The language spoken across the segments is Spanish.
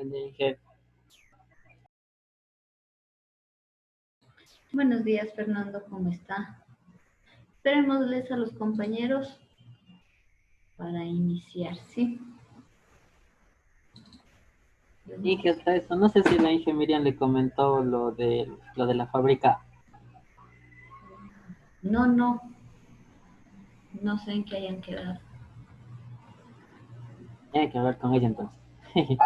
Dije, Buenos días, Fernando, ¿cómo está? Esperémosles a los compañeros para iniciar, ¿sí? dije hasta eso. No sé si la Inge Miriam le comentó lo de la fábrica. No, no, no sé en qué hayan quedado. Tiene que hablar con ella entonces.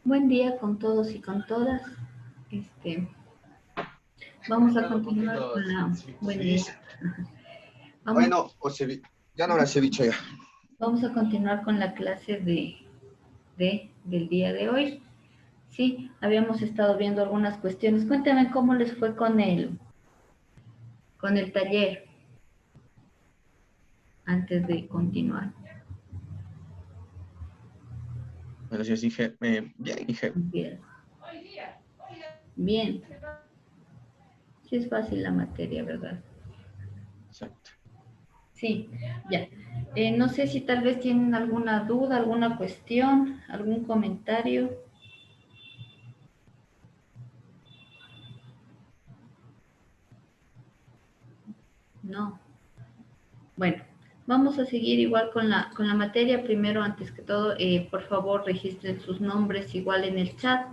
Buen día con todos y con todas. Vamos a continuar con la... Buen día. Vamos, Bueno, ya no habrá ceviche ya. vamos a continuar con la clase del día de hoy. Sí, habíamos estado viendo algunas cuestiones. Cuéntame cómo les fue con el taller antes de continuar. Bueno, sí, dije, bien, dije. Bien. Bien. Sí es fácil la materia, ¿verdad? Exacto. Sí, ya. No sé si tal vez tienen alguna duda, alguna cuestión, algún comentario. No. Bueno, vamos a seguir igual con la materia. Primero, antes que todo, por favor, registren sus nombres igual en el chat.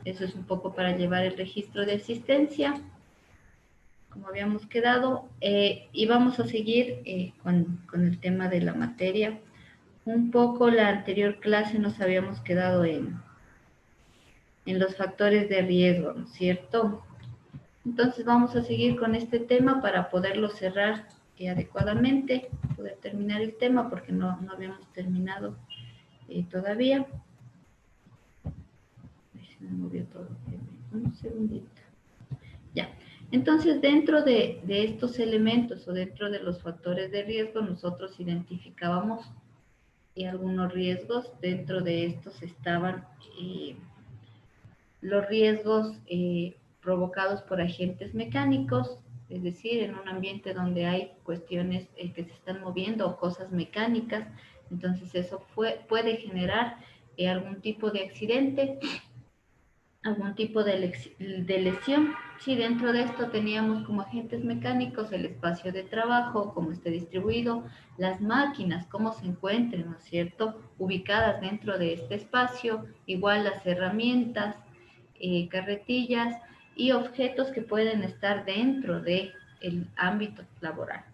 Eso es un poco para llevar el registro de asistencia, como habíamos quedado. Y vamos a seguir con el tema de la materia. Un poco la anterior clase nos habíamos quedado en los factores de riesgo, ¿no es cierto? Entonces vamos a seguir con este tema para poderlo cerrar adecuadamente, poder terminar el tema porque no habíamos terminado todavía. Se me movió todo. Un segundito. Ya. Entonces, dentro de estos elementos o dentro de los factores de riesgo, nosotros identificábamos algunos riesgos. Dentro de estos estaban los riesgos provocados por agentes mecánicos, es decir, en un ambiente donde hay cuestiones que se están moviendo o cosas mecánicas, entonces eso puede generar algún tipo de accidente, algún tipo de lesión. Si dentro de esto teníamos como agentes mecánicos el espacio de trabajo, cómo esté distribuido, las máquinas, cómo se encuentren, ¿no es cierto?, ubicadas dentro de este espacio, igual las herramientas, carretillas y objetos que pueden estar dentro del ámbito laboral.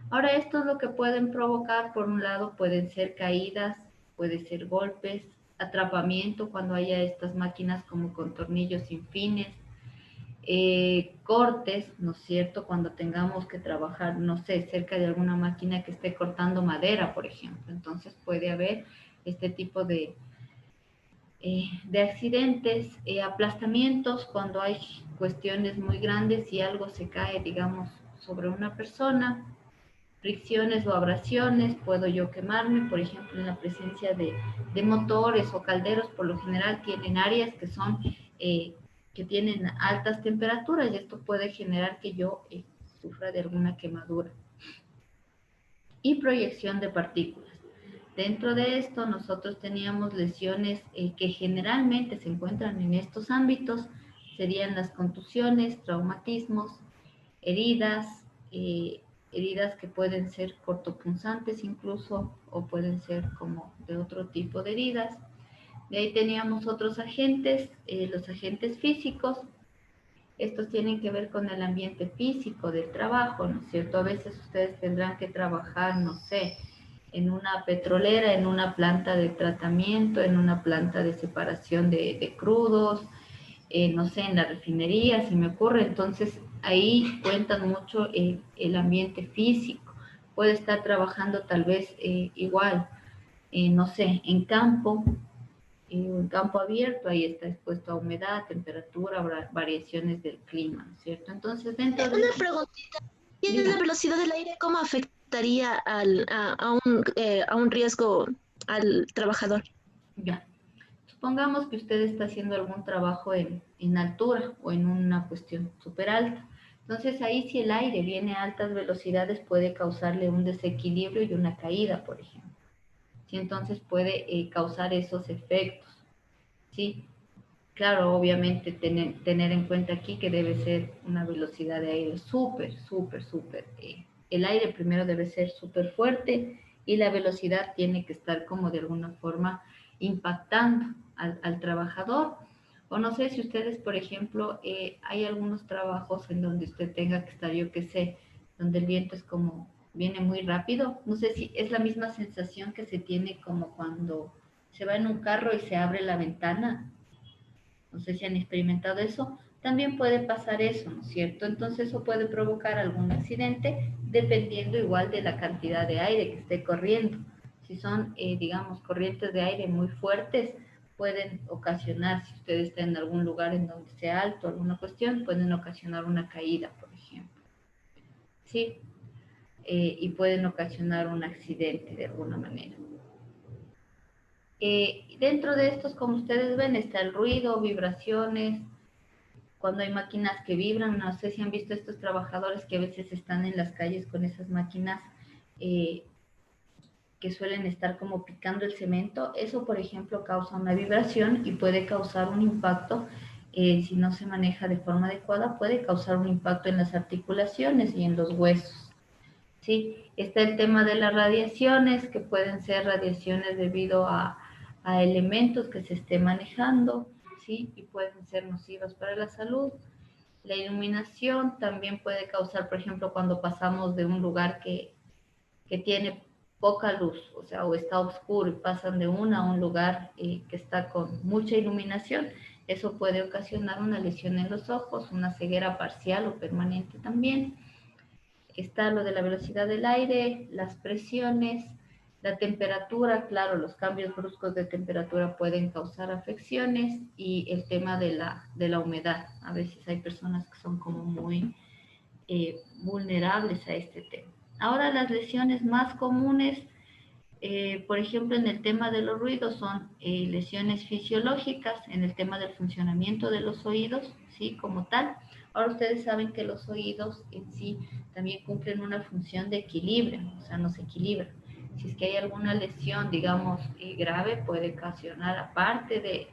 Ahora, esto es lo que pueden provocar. Por un lado, pueden ser caídas, puede ser golpes, atrapamiento cuando haya estas máquinas como con tornillos sin fines, cortes, ¿no es cierto?, cuando tengamos que trabajar, no sé, cerca de alguna máquina que esté cortando madera, por ejemplo. Entonces puede haber este tipo de accidentes, aplastamientos cuando hay cuestiones muy grandes y algo se cae, digamos, sobre una persona, fricciones o abrasiones, puedo yo quemarme, por ejemplo, en la presencia de motores o calderos. Por lo general tienen áreas que son, que tienen altas temperaturas y esto puede generar que yo sufra de alguna quemadura. Y proyección de partículas. Dentro de esto nosotros teníamos lesiones que generalmente se encuentran en estos ámbitos, serían las contusiones, traumatismos, heridas, heridas que pueden ser cortopunzantes incluso, o pueden ser como de otro tipo de heridas. De ahí teníamos otros agentes, los agentes físicos. Estos tienen que ver con el ambiente físico del trabajo, ¿no es cierto? A veces ustedes tendrán que trabajar, no sé, en una petrolera, en una planta de tratamiento, en una planta de separación de crudos, no sé, en la refinería, se me ocurre. Entonces, ahí cuentan mucho el ambiente físico. Puede estar trabajando tal vez igual, no sé, en campo abierto, ahí está expuesto a humedad, temperatura, variaciones del clima, ¿no es cierto? Entonces, dentro de... Una preguntita. ¿Y la velocidad del aire cómo afectaría a un riesgo al trabajador? Ya. Supongamos que usted está haciendo algún trabajo en altura o en una cuestión súper alta. Entonces, ahí si el aire viene a altas velocidades puede causarle un desequilibrio y una caída, por ejemplo. ¿Sí? Entonces puede causar esos efectos. ¿Sí? Claro, obviamente tener en cuenta aquí que debe ser una velocidad de aire súper. El aire primero debe ser súper fuerte y la velocidad tiene que estar como de alguna forma impactando al trabajador. O no sé si ustedes, por ejemplo, hay algunos trabajos en donde usted tenga que estar, yo qué sé, donde el viento es como, viene muy rápido. No sé si es la misma sensación que se tiene como cuando se va en un carro y se abre la ventana. No sé si han experimentado eso. También puede pasar eso, ¿no es cierto? Entonces eso puede provocar algún accidente dependiendo igual de la cantidad de aire que esté corriendo. Si son, digamos, corrientes de aire muy fuertes, pueden ocasionar, si usted está en algún lugar en donde sea alto, alguna cuestión, pueden ocasionar una caída, por ejemplo. ¿Sí? Y pueden ocasionar un accidente de alguna manera. Dentro de estos, como ustedes ven, está el ruido, vibraciones, cuando hay máquinas que vibran. No sé si han visto estos trabajadores que a veces están en las calles con esas máquinas que suelen estar como picando el cemento. Eso, por ejemplo, causa una vibración y puede causar un impacto. Si no se maneja de forma adecuada, puede causar un impacto en las articulaciones y en los huesos. ¿sí? Está el tema de las radiaciones, que pueden ser radiaciones debido a elementos que se esté manejando, ¿sí? Y pueden ser nocivas para la salud. La iluminación también puede causar, por ejemplo, cuando pasamos de un lugar que tiene poca luz, o sea, o está oscuro y pasan de una a un lugar que está con mucha iluminación, eso puede ocasionar una lesión en los ojos, una ceguera parcial o permanente también. Está lo de la velocidad del aire, las presiones, la temperatura, claro, los cambios bruscos de temperatura pueden causar afecciones y el tema de la humedad. A veces hay personas que son como muy vulnerables a este tema. Ahora las lesiones más comunes, por ejemplo, en el tema de los ruidos son lesiones fisiológicas, en el tema del funcionamiento de los oídos, ¿sí? Como tal. Ahora ustedes saben que los oídos en sí también cumplen una función de equilibrio, o sea, nos equilibran. Si es que hay alguna lesión, digamos, grave, puede ocasionar, aparte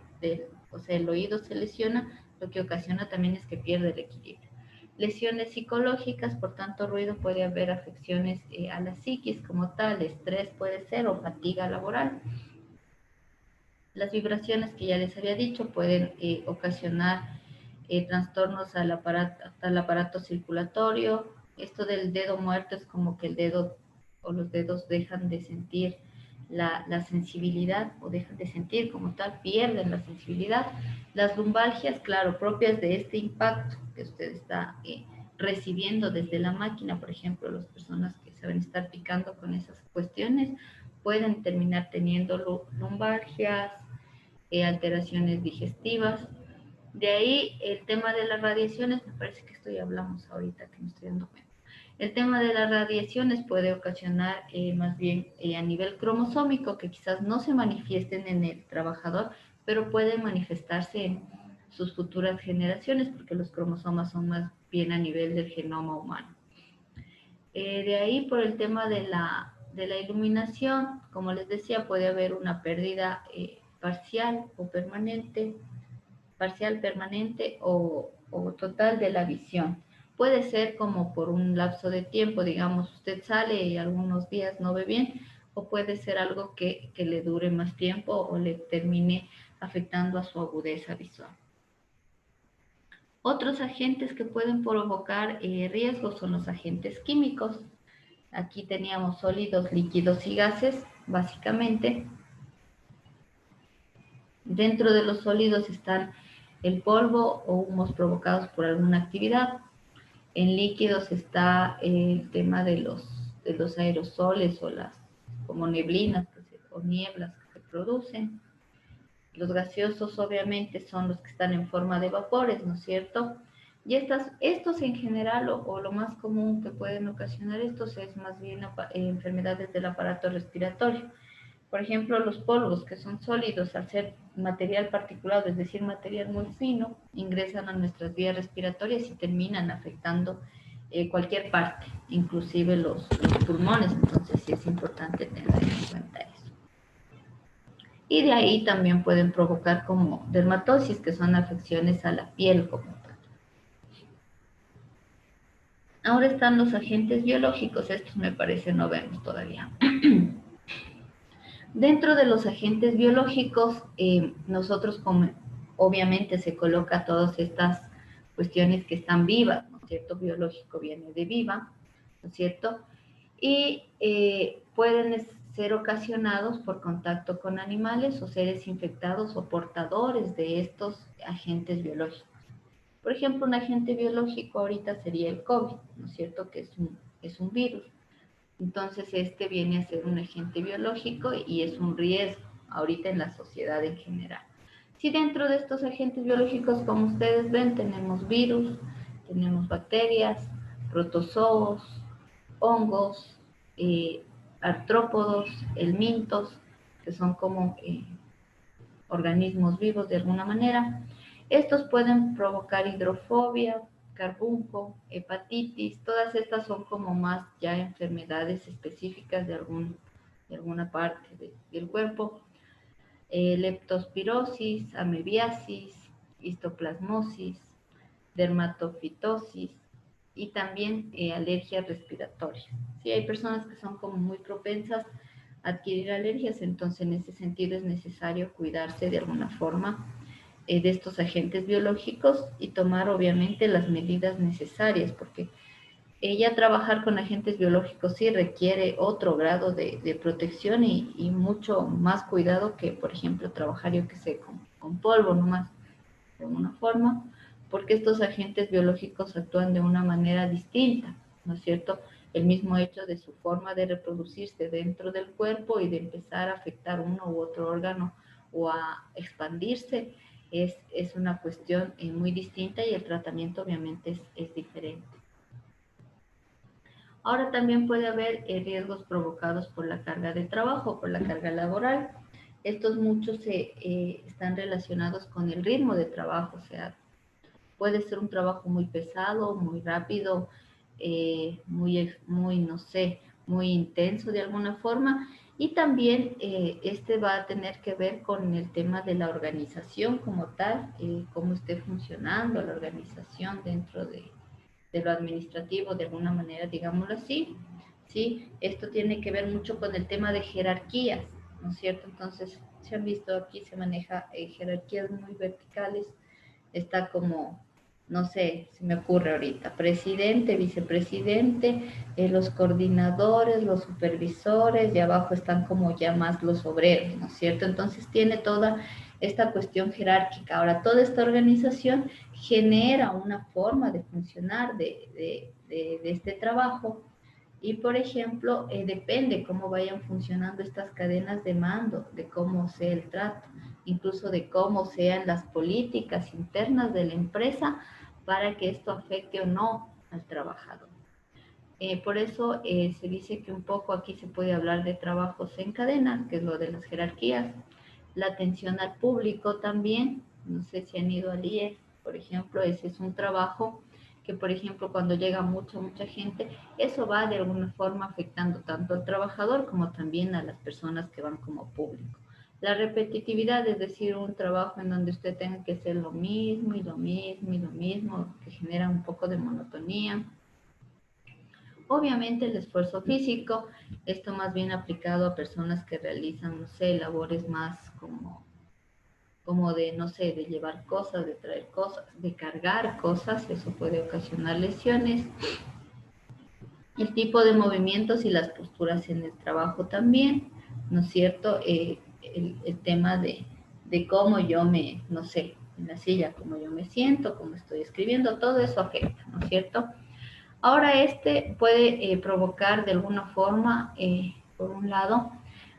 o sea, el oído se lesiona, lo que ocasiona también es que pierde el equilibrio. Lesiones psicológicas, por tanto ruido puede haber afecciones a la psiquis como tal, estrés puede ser o fatiga laboral. Las vibraciones que ya les había dicho pueden ocasionar trastornos al aparato circulatorio. Esto del dedo muerto es como que el dedo o los dedos dejan de sentir la sensibilidad o dejan de sentir como tal, pierden la sensibilidad. Las lumbalgias, claro, propias de este impacto que usted está recibiendo desde la máquina, por ejemplo, las personas que saben estar picando con esas cuestiones pueden terminar teniendo lumbalgias, alteraciones digestivas. De ahí el tema de las radiaciones, me parece que esto ya hablamos ahorita, que me estoy dando cuenta. El tema de las radiaciones puede ocasionar más bien a nivel cromosómico que quizás no se manifiesten en el trabajador, pero pueden manifestarse en sus futuras generaciones porque los cromosomas son más bien a nivel del genoma humano. De ahí por el tema de la iluminación, como les decía, puede haber una pérdida parcial o permanente, o total de la visión. Puede ser como por un lapso de tiempo, digamos, usted sale y algunos días no ve bien, o puede ser algo que le dure más tiempo o le termine afectando a su agudeza visual. Otros agentes que pueden provocar riesgos son los agentes químicos. Aquí teníamos sólidos, líquidos y gases, básicamente. Dentro de los sólidos están el polvo o humos provocados por alguna actividad. En líquidos está el tema de los aerosoles o las como neblinas o nieblas que se producen. Los gaseosos obviamente son los que están en forma de vapores, ¿no es cierto? Y estos en general o lo más común que pueden ocasionar estos es más bien enfermedades del aparato respiratorio. Por ejemplo, los polvos que son sólidos al ser material particulado, es decir, material muy fino, ingresan a nuestras vías respiratorias y terminan afectando cualquier parte, inclusive los pulmones. Entonces sí es importante tener en cuenta eso. Y de ahí también pueden provocar como dermatosis, que son afecciones a la piel como tal. Ahora están los agentes biológicos, estos me parece no vemos todavía. Dentro de los agentes biológicos, nosotros obviamente se coloca todas estas cuestiones que están vivas, ¿no es cierto? Biológico viene de viva, ¿no es cierto? Y pueden ser ocasionados por contacto con animales o seres infectados o portadores de estos agentes biológicos. Por ejemplo, un agente biológico ahorita sería el COVID, ¿no es cierto? Que es un virus. Entonces, este viene a ser un agente biológico y es un riesgo ahorita en la sociedad en general. Si dentro de estos agentes biológicos, como ustedes ven, tenemos virus, tenemos bacterias, protozoos, hongos, artrópodos, helmintos, que son como organismos vivos de alguna manera. Estos pueden provocar hidrofobia, carbunco, hepatitis, todas estas son como más ya enfermedades específicas de alguna parte del cuerpo. Leptospirosis, amebiasis, histoplasmosis, dermatofitosis, y también alergias respiratorias. Sí, hay personas que son como muy propensas a adquirir alergias, entonces en ese sentido es necesario cuidarse de alguna forma de estos agentes biológicos y tomar obviamente las medidas necesarias, porque ya trabajar con agentes biológicos sí requiere otro grado de protección y mucho más cuidado que, por ejemplo, trabajar, yo que sé, con polvo nomás, de alguna forma, porque estos agentes biológicos actúan de una manera distinta, ¿no es cierto? El mismo hecho de su forma de reproducirse dentro del cuerpo y de empezar a afectar uno u otro órgano o a expandirse es una cuestión muy distinta y el tratamiento obviamente es diferente. Ahora también puede haber riesgos provocados por la carga de trabajo, por la carga laboral. Estos muchos están relacionados con el ritmo de trabajo, o sea, puede ser un trabajo muy pesado, muy rápido, no sé, muy intenso de alguna forma. Y también este va a tener que ver con el tema de la organización como tal, cómo esté funcionando la organización dentro de lo administrativo, de alguna manera, digámoslo así. ¿Sí? Esto tiene que ver mucho con el tema de jerarquías, ¿no es cierto? Entonces, se han visto aquí, se maneja jerarquías muy verticales, está como, no sé, se me ocurre ahorita, presidente, vicepresidente, los coordinadores, los supervisores, y abajo están como ya más los obreros, ¿no es cierto? Entonces tiene toda esta cuestión jerárquica. Ahora, toda esta organización genera una forma de funcionar de este trabajo y, por ejemplo, depende cómo vayan funcionando estas cadenas de mando, de cómo sea el trato, incluso de cómo sean las políticas internas de la empresa para que esto afecte o no al trabajador. Por eso se dice que un poco aquí se puede hablar de trabajos en cadena, que es lo de las jerarquías, la atención al público también, no sé si han ido al IE, por ejemplo, ese es un trabajo que, por ejemplo, cuando llega mucha gente, eso va de alguna forma afectando tanto al trabajador como también a las personas que van como público. La repetitividad, es decir, un trabajo en donde usted tenga que hacer lo mismo y lo mismo y lo mismo, que genera un poco de monotonía. Obviamente el esfuerzo físico, esto más bien aplicado a personas que realizan, no sé, labores más como de, no sé, de llevar cosas, de traer cosas, de cargar cosas, eso puede ocasionar lesiones. El tipo de movimientos y las posturas en el trabajo también, ¿no es cierto? El tema de cómo yo me, no sé, en la silla, cómo yo me siento, cómo estoy escribiendo, todo eso afecta, ¿no es cierto? Ahora este puede provocar de alguna forma, por un lado,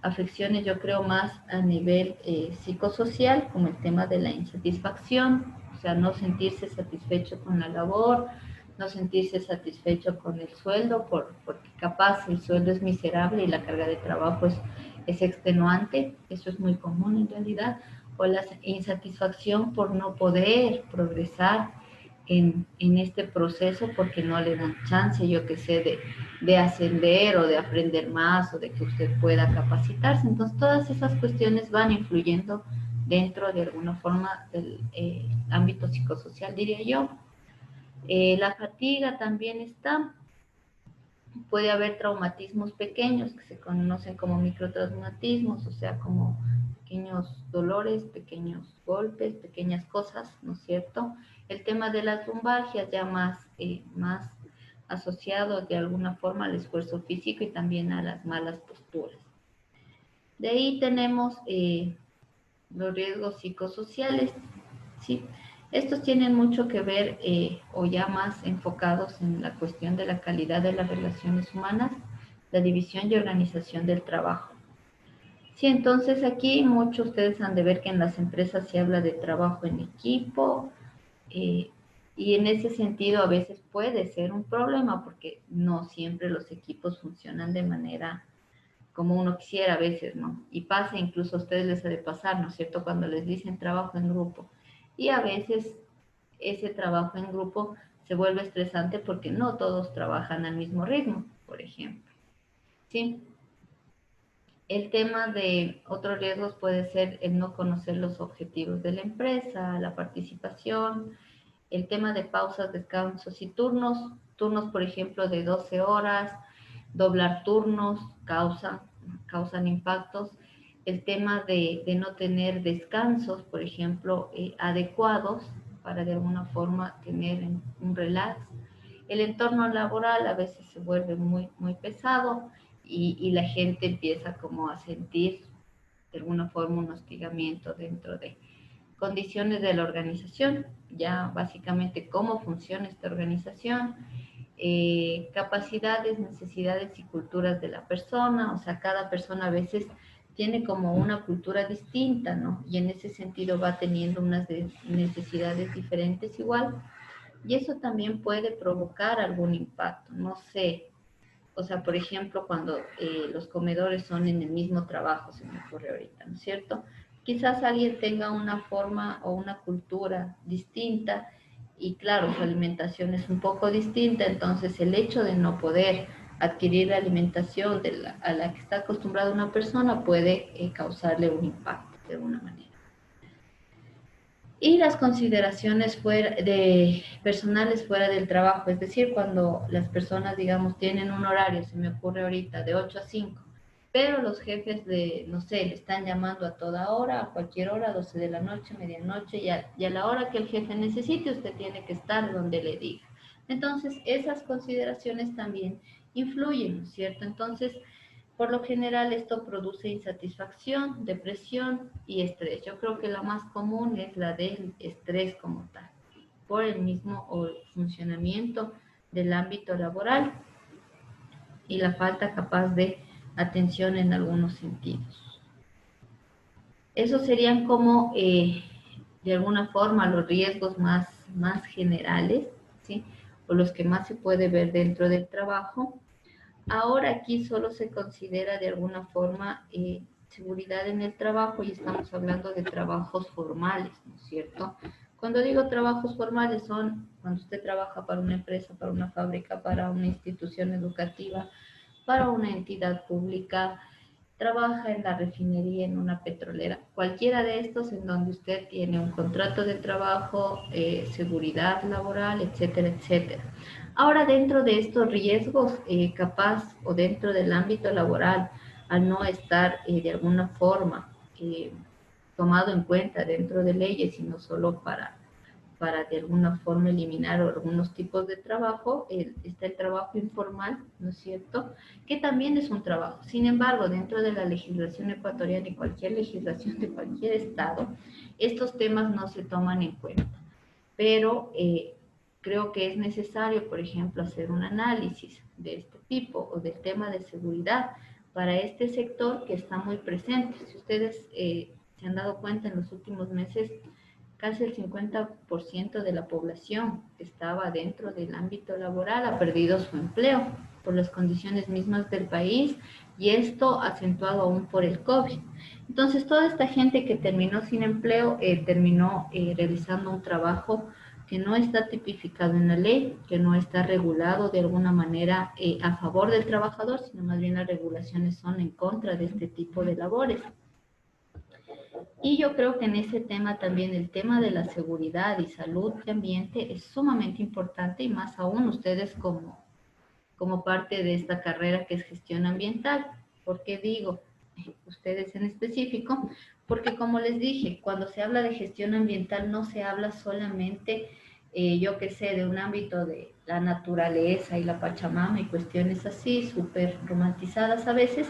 afecciones yo creo más a nivel psicosocial, como el tema de la insatisfacción, o sea, no sentirse satisfecho con la labor, no sentirse satisfecho con el sueldo, porque capaz el sueldo es miserable y la carga de trabajo es extenuante, eso es muy común en realidad, o la insatisfacción por no poder progresar en este proceso porque no le dan chance, yo que sé, de ascender o de aprender más o de que usted pueda capacitarse. Entonces, todas esas cuestiones van influyendo dentro de alguna forma del ámbito psicosocial, diría yo. La fatiga también está. Puede haber traumatismos pequeños que se conocen como microtraumatismos, o sea, como pequeños dolores, pequeños golpes, pequeñas cosas, ¿no es cierto? El tema de las lumbalgias ya más asociado de alguna forma al esfuerzo físico y también a las malas posturas. De ahí tenemos los riesgos psicosociales, ¿sí? Estos tienen mucho que ver o ya más enfocados en la cuestión de la calidad de las relaciones humanas, la división y organización del trabajo. Sí, entonces aquí muchos ustedes han de ver que en las empresas se habla de trabajo en equipo y en ese sentido a veces puede ser un problema porque no siempre los equipos funcionan de manera como uno quisiera a veces, ¿no? Y pasa, incluso a ustedes les ha de pasar, ¿no es cierto?, cuando les dicen trabajo en grupo. Y a veces ese trabajo en grupo se vuelve estresante porque no todos trabajan al mismo ritmo, por ejemplo. ¿Sí? El tema de otros riesgos puede ser el no conocer los objetivos de la empresa, la participación, el tema de pausas, descansos y turnos, turnos, por ejemplo, de 12 horas, doblar turnos causan impactos. El tema de no tener descansos, por ejemplo, adecuados para de alguna forma tener un relax. El entorno laboral a veces se vuelve muy, muy pesado y la gente empieza como a sentir de alguna forma un hostigamiento dentro de condiciones de la organización, ya básicamente cómo funciona esta organización, capacidades, necesidades y culturas de la persona, o sea, cada persona a veces tiene como una cultura distinta, ¿no? Y en ese sentido va teniendo unas necesidades diferentes igual, y eso también puede provocar algún impacto, no sé. O sea, por ejemplo, cuando los comedores son en el mismo trabajo, se me ocurre ahorita, ¿no es cierto? Quizás alguien tenga una forma o una cultura distinta y claro, su alimentación es un poco distinta, entonces el hecho de no poder adquirir la alimentación a la que está acostumbrada una persona puede causarle un impacto de alguna manera. Y las consideraciones personales fuera del trabajo, es decir, cuando las personas, digamos, tienen un horario, se me ocurre ahorita, de 8 a 5, pero los jefes, no sé, le están llamando a toda hora, a cualquier hora, 12 de la noche, medianoche, y a la hora que el jefe necesite, usted tiene que estar donde le diga. Entonces, esas consideraciones también influyen, ¿no es cierto? Entonces, por lo general esto produce insatisfacción, depresión y estrés. Yo creo que la más común es la del estrés como tal, por el mismo funcionamiento del ámbito laboral y la falta capaz de atención en algunos sentidos. Esos serían como, de alguna forma, los riesgos más generales, ¿sí? O los que más se puede ver dentro del trabajo. Ahora aquí solo se considera de alguna forma seguridad en el trabajo y estamos hablando de trabajos formales, ¿no es cierto? Cuando digo trabajos formales son cuando usted trabaja para una empresa, para una fábrica, para una institución educativa, para una entidad pública, trabaja en la refinería, en una petrolera, cualquiera de estos en donde usted tiene un contrato de trabajo, seguridad laboral, etcétera, etcétera. Ahora, dentro de estos riesgos, capaz o dentro del ámbito laboral, al no estar de alguna forma tomado en cuenta dentro de leyes, sino solo para de alguna forma eliminar algunos tipos de trabajo, está el trabajo informal, ¿no es cierto?, que también es un trabajo. Sin embargo, dentro de la legislación ecuatoriana y cualquier legislación de cualquier estado, estos temas no se toman en cuenta. Pero creo que es necesario, por ejemplo, hacer un análisis de este tipo o del tema de seguridad para este sector que está muy presente. Si ustedes se han dado cuenta en los últimos meses, casi el 50% de la población que estaba dentro del ámbito laboral ha perdido su empleo por las condiciones mismas del país y esto acentuado aún por el COVID. Entonces, toda esta gente que terminó sin empleo terminó realizando un trabajo que no está tipificado en la ley, que no está regulado de alguna manera a favor del trabajador, sino más bien las regulaciones son en contra de este tipo de labores. Y yo creo que en ese tema también el tema de la seguridad y salud y ambiente es sumamente importante y más aún ustedes como parte de esta carrera que es gestión ambiental. ¿Por qué digo ustedes en específico? Porque como les dije, cuando se habla de gestión ambiental no se habla solamente, yo qué sé, de un ámbito de la naturaleza y la Pachamama y cuestiones así, súper romantizadas a veces,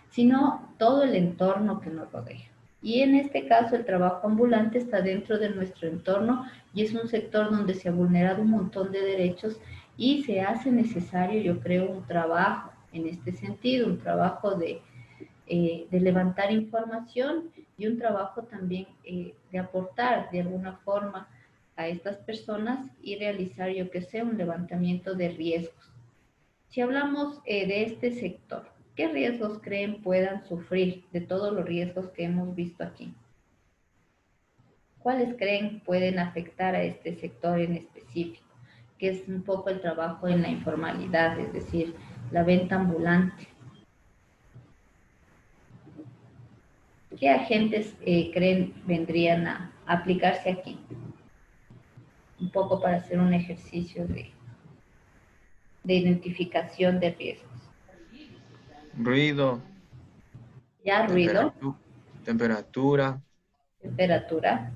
sino todo el entorno que nos rodea. Y en este caso el trabajo ambulante está dentro de nuestro entorno y es un sector donde se ha vulnerado un montón de derechos y se hace necesario, yo creo, un trabajo en este sentido, un trabajo de levantar información y un trabajo también de aportar de alguna forma a estas personas y realizar, yo que sé, un levantamiento de riesgos. Si hablamos de este sector, ¿qué riesgos creen puedan sufrir de todos los riesgos que hemos visto aquí? ¿Cuáles creen pueden afectar a este sector en específico? Que es un poco el trabajo en la informalidad, es decir, la venta ambulante. ¿Qué agentes creen vendrían a aplicarse aquí? Un poco para hacer un ejercicio de de identificación de riesgos. Ruido, Ya, ruido, temperatura, temperatura,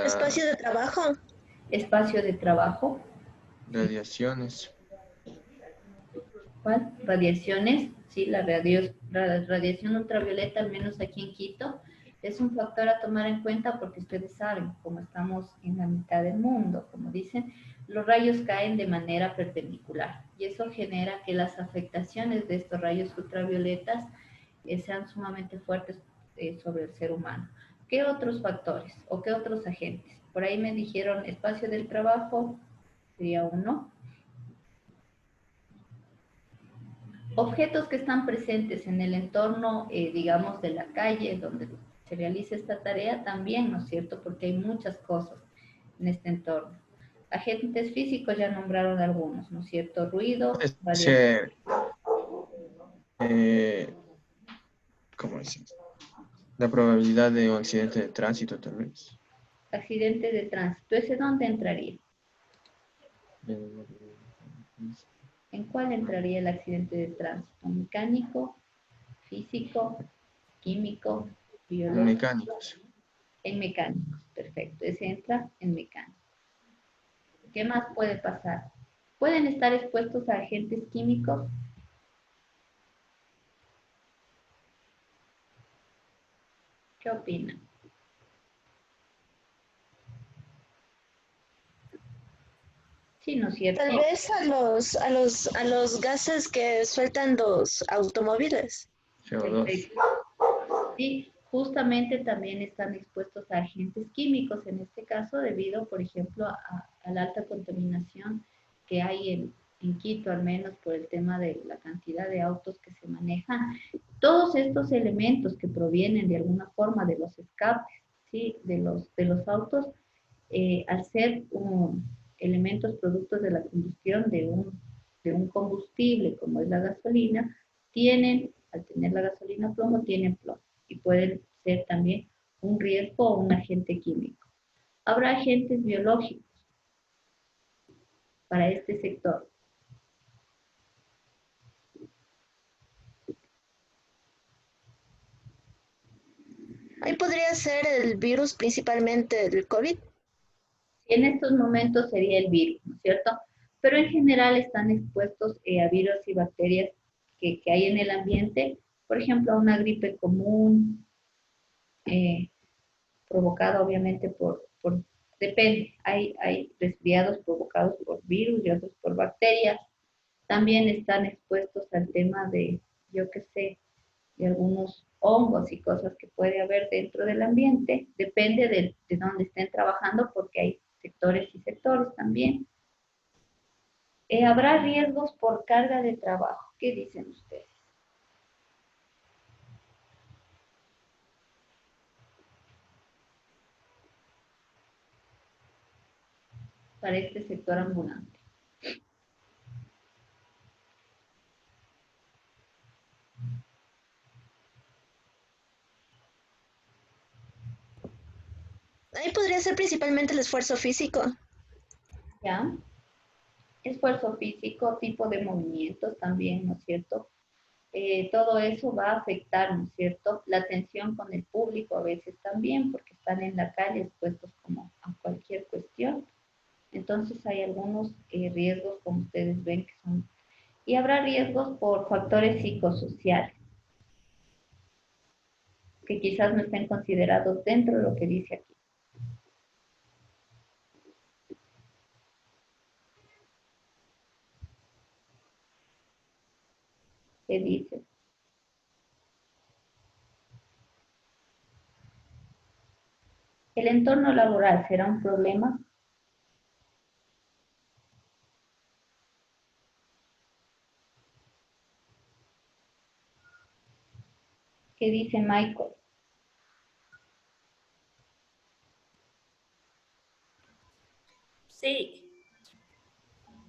Espacio de trabajo. espacio de trabajo, radiaciones, ¿cuál? Radiaciones, sí, la radiación ultravioleta, al menos aquí en Quito, es un factor a tomar en cuenta porque ustedes saben, como estamos en la mitad del mundo, como dicen, los rayos caen de manera perpendicular y eso genera que las afectaciones de estos rayos ultravioletas sean sumamente fuertes sobre el ser humano. ¿Qué otros factores o qué otros agentes? Por ahí me dijeron espacio del trabajo, sería uno. Objetos que están presentes en el entorno, digamos, de la calle donde se realiza esta tarea también, ¿no es cierto? Porque hay muchas cosas en este entorno. Agentes físicos ya nombraron algunos, ¿no es cierto? Ruido, puede radiación. ser, eh, ¿cómo decir? La probabilidad de un accidente de tránsito tal vez. Accidente de tránsito, ¿ese dónde entraría? ¿En cuál entraría el accidente de tránsito? ¿Mecánico, físico, químico, biológico? Mecánicos. En mecánicos, perfecto. Ese entra en mecánico. ¿Qué más puede pasar? ¿Pueden estar expuestos a agentes químicos? ¿Qué opinan? Sí, ¿no es cierto? Tal vez a los gases que sueltan los automóviles. CO2. Perfecto. Sí, justamente también están expuestos a agentes químicos, en este caso debido, por ejemplo, a la alta contaminación que hay en Quito, al menos por el tema de la cantidad de autos que se manejan. Todos estos elementos que provienen de alguna forma de los escapes, ¿sí? de los autos, al ser elementos productos de la combustión de un combustible como es la gasolina, tienen, al tener la gasolina plomo, tienen plomo y pueden ser también un riesgo o un agente químico. Habrá agentes biológicos para este sector. Ahí podría ser el virus principalmente del COVID. Y en estos momentos sería el virus, ¿no es cierto? Pero en general están expuestos a virus y bacterias que hay en el ambiente, por ejemplo, a una gripe común, eh, provocada obviamente depende, hay resfriados provocados por virus y otros por bacterias. También están expuestos al tema de, yo qué sé, de algunos hongos y cosas que puede haber dentro del ambiente, depende de dónde estén trabajando, porque hay sectores y sectores también. ¿Habrá riesgos por carga de trabajo? ¿Qué dicen ustedes? Para este sector ambulante. Ahí podría ser principalmente el esfuerzo físico. ¿Ya? Esfuerzo físico, tipo de movimientos también, ¿no es cierto? Todo eso va a afectar, ¿no es cierto? La atención con el público a veces también, porque están en la calle expuestos como a cualquier cuestión. Entonces hay algunos riesgos, como ustedes ven, que son... Y habrá riesgos por factores psicosociales, que quizás no estén considerados dentro de lo que dice aquí. ¿Qué dice? ¿El entorno laboral será un problema? ¿Qué dice Michael? Sí,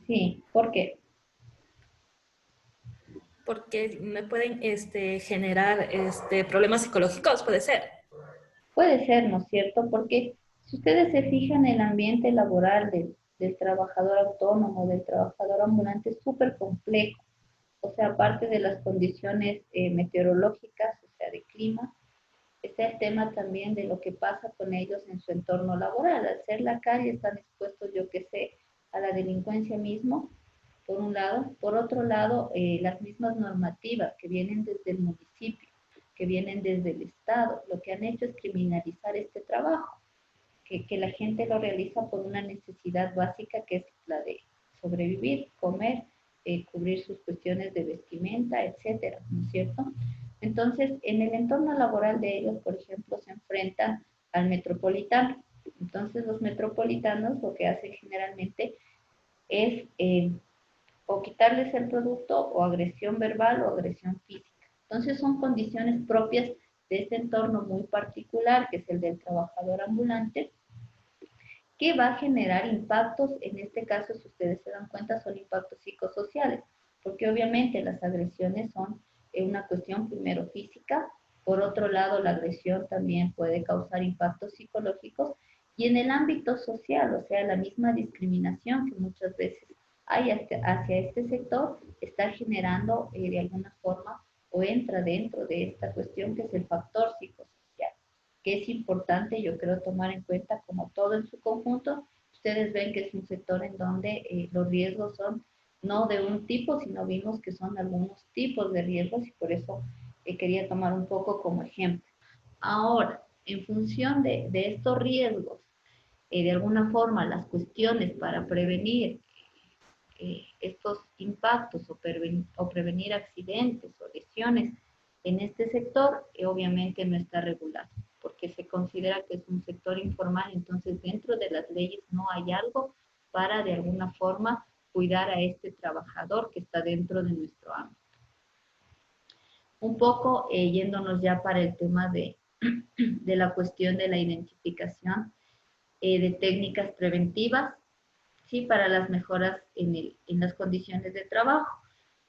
Sí, ¿por qué? porque me pueden generar problemas psicológicos, puede ser. Puede ser, ¿no es cierto? Porque si ustedes se fijan, el ambiente laboral del trabajador autónomo, del trabajador ambulante, es súper complejo. O sea, aparte de las condiciones meteorológicas, o sea, de clima, está el tema también de lo que pasa con ellos en su entorno laboral. Al ser la calle están expuestos, yo qué sé, a la delincuencia mismo, por un lado. Por otro lado, las mismas normativas que vienen desde el municipio, que vienen desde el Estado, lo que han hecho es criminalizar este trabajo, que la gente lo realiza por una necesidad básica que es la de sobrevivir, comer, cubrir sus cuestiones de vestimenta, etcétera, ¿no es cierto? Entonces, en el entorno laboral de ellos, por ejemplo, se enfrentan al metropolitano. Entonces, los metropolitanos lo que hacen generalmente es o quitarles el producto o agresión verbal o agresión física. Entonces, son condiciones propias de este entorno muy particular, que es el del trabajador ambulante, que va a generar impactos, en este caso, si ustedes se dan cuenta, son impactos psicosociales, porque obviamente las agresiones son una cuestión primero física, por otro lado la agresión también puede causar impactos psicológicos, y en el ámbito social, o sea, la misma discriminación que muchas veces hay hacia este sector, está generando de alguna forma o entra dentro de esta cuestión que es el factor psicosocial, que es importante, yo creo, tomar en cuenta como todo en su conjunto. Ustedes ven que es un sector en donde los riesgos son no de un tipo, sino vimos que son algunos tipos de riesgos y por eso quería tomar un poco como ejemplo. Ahora, en función de estos riesgos, de alguna forma las cuestiones para prevenir estos impactos o prevenir accidentes o lesiones en este sector, obviamente no está regulado, porque se considera que es un sector informal, entonces dentro de las leyes no hay algo para de alguna forma cuidar a este trabajador que está dentro de nuestro ámbito. Un poco yéndonos ya para el tema de la cuestión de la identificación de técnicas preventivas, ¿sí? Para las mejoras en las condiciones de trabajo.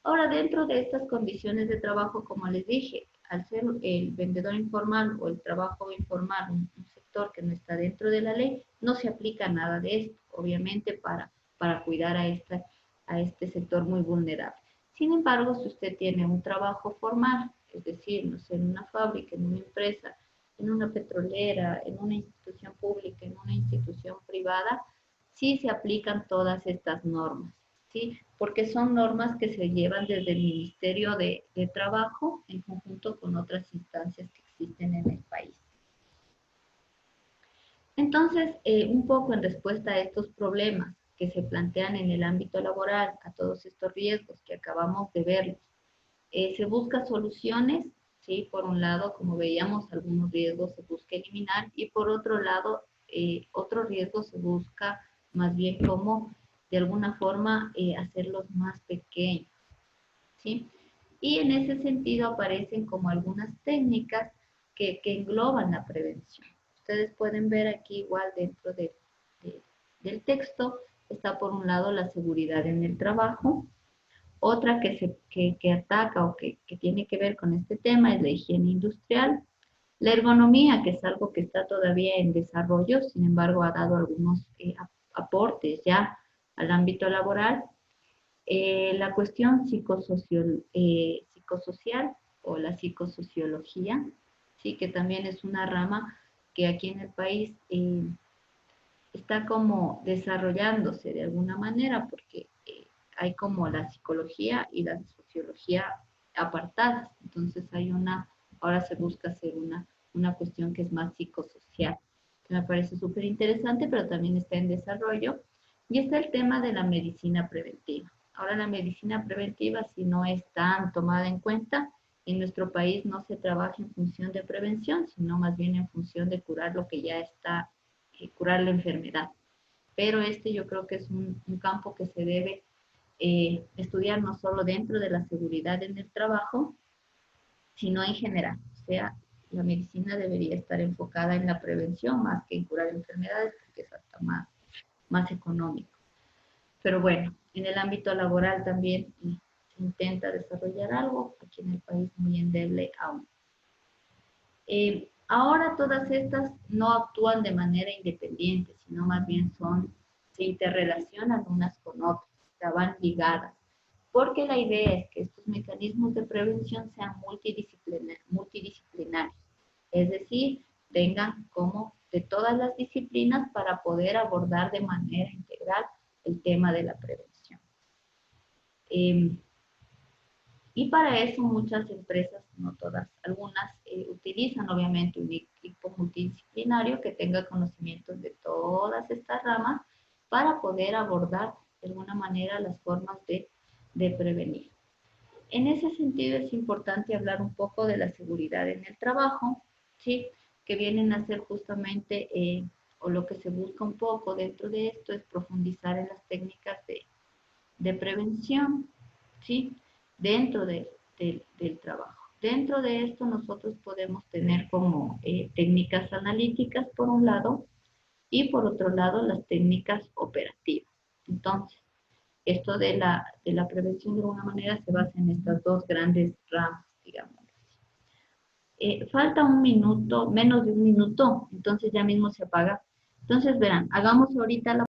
Ahora, dentro de estas condiciones de trabajo, como les dije, al ser el vendedor informal o el trabajo informal un sector que no está dentro de la ley, no se aplica nada de esto, obviamente, para cuidar a este sector muy vulnerable. Sin embargo, si usted tiene un trabajo formal, es decir, no sé, en una fábrica, en una empresa, en una petrolera, en una institución pública, en una institución privada, sí se aplican todas estas normas, ¿sí? Porque son normas que se llevan desde el Ministerio de Trabajo en conjunto con otras instancias que existen en el país. Entonces, un poco en respuesta a estos problemas que se plantean en el ámbito laboral, a todos estos riesgos que acabamos de ver, se busca soluciones, ¿sí? Por un lado, como veíamos, algunos riesgos se busca eliminar y por otro lado, otros riesgos se busca más bien como de alguna forma hacerlos más pequeños, ¿sí? Y en ese sentido aparecen como algunas técnicas que engloban la prevención. Ustedes pueden ver aquí igual dentro del texto, está por un lado la seguridad en el trabajo, otra que ataca o que tiene que ver con este tema es la higiene industrial, la ergonomía, que es algo que está todavía en desarrollo, sin embargo ha dado algunos aportes ya al ámbito laboral, la cuestión psicosocial o la psicosociología, sí, que también es una rama que aquí en el país está como desarrollándose de alguna manera, porque hay como la psicología y la sociología apartadas, entonces ahora se busca hacer una cuestión que es más psicosocial, que me parece súper interesante, pero también está en desarrollo, y está el tema de la medicina preventiva. Ahora la medicina preventiva, si no es tan tomada en cuenta, en nuestro país no se trabaja en función de prevención, sino más bien en función de curar lo que ya está, curar la enfermedad. Pero yo creo que es un campo que se debe estudiar no solo dentro de la seguridad en el trabajo, sino en general. O sea, la medicina debería estar enfocada en la prevención más que en curar enfermedades, porque es hasta más económico. Pero bueno, en el ámbito laboral también se intenta desarrollar algo, aquí en el país muy endeble aún. Ahora todas estas no actúan de manera independiente, sino más bien son se interrelacionan unas con otras, o sea, van ligadas. Porque la idea es que estos mecanismos de prevención sean multidisciplinarios, es decir, tengan como de todas las disciplinas para poder abordar de manera integral el tema de la prevención. Y para eso muchas empresas, no todas, algunas utilizan obviamente un equipo multidisciplinario que tenga conocimientos de todas estas ramas para poder abordar de alguna manera las formas de prevenir. En ese sentido es importante hablar un poco de la seguridad en el trabajo, ¿sí? Que vienen a ser justamente, o lo que se busca un poco dentro de esto es profundizar en las técnicas de prevención, ¿sí? Dentro del trabajo. Dentro de esto nosotros podemos tener como técnicas analíticas por un lado y por otro lado las técnicas operativas. Entonces, esto de la prevención de alguna manera se basa en estas dos grandes ramas, digamos. Falta un minuto, menos de un minuto, entonces ya mismo se apaga. Entonces verán, hagamos ahorita la